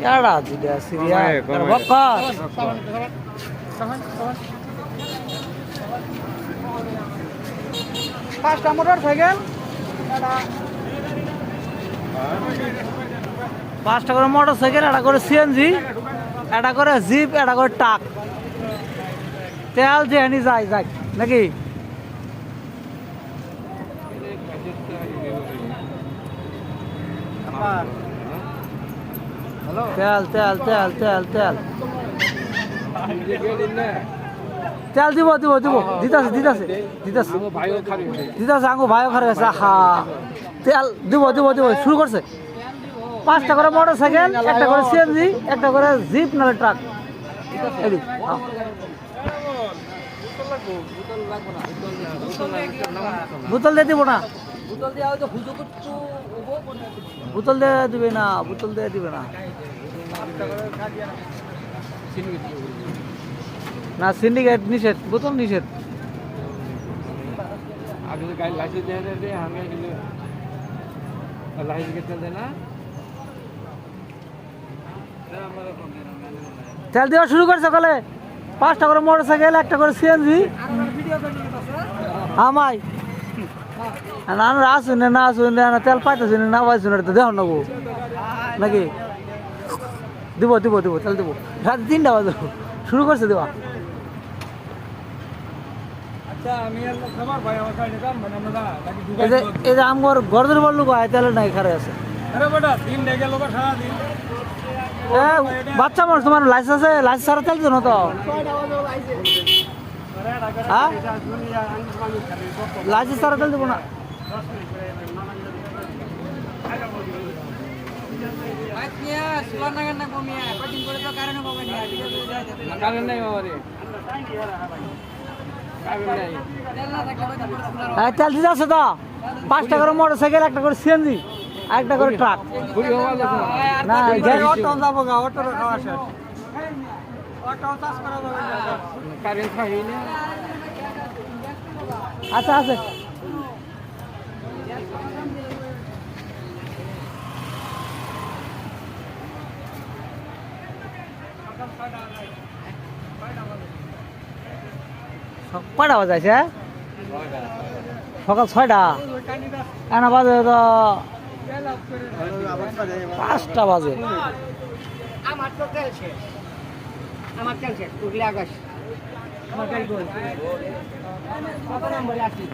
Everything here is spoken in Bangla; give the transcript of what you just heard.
কেডা জিডা সিরিয়া বক্কর পাঁচটা মোটর সাইকেল পাঁচটা করে মোটর সাইকেল, একটা করে সিএনজি, একটা করে জিপ, একটা করে ট্রাক। তেল যেহানি যায় যাক নাকি? তেল তেল তেল তেল তেল তেল দিব দিব দিব দিতাছে দিতাছে দিতাছে দিতাছে আঙ্গু ভাইও খারে গেছে। হা তেল দিব দিব দিব শুরু করছে। পাঁচটা করে মোটর সাইকেল, একটা করে সিএনজি, একটা করে জিপ নাহলে ট্রাক। বোতল দিয়ে দিব না, বোতল দিয়ে দিবে না, বোতল দিয়ে দিবে না। না সিন্ডিকেট নিষেধ, বোতল নিষেধ। তেল দেওয়া শুরু করে সকালে। পাঁচটা করে মোটর সাইকেল, একটা করে সিএনজি। আমাই না আসুন না আসুন না, তেল পাইতেছি না পাইছুন, তো দেখ নেবো নাকি? দিব দিব দিব তেল দেবো। রাত 3টা বাজে শুরু করছে দেওয়া। এই যে আমার গরদের বললু তেল নাই খারে আছে। বাচ্চা মানুষ, তোমার লাইসেন্স আছে? লাইসেন্স ছাড়া তেল না তো? হ্যাঁ লাইসেন্স ছাড়া তেল দেবো না। তেল দিতে আছে তো? পাঁচটা করে মোটর সাইকেল, একটা করে সিএনজি, একটা করে ট্রাক। না আচ্ছা আছে। কয়টা বাজাইছে? সকাল 6টা। এনা বাজে তো 5টা বাজে। আমার তো তেল শেষ, আমার তেল শেষ। তুই আকাশ আমার গাড়ি কই? কত নম্বরে আসি?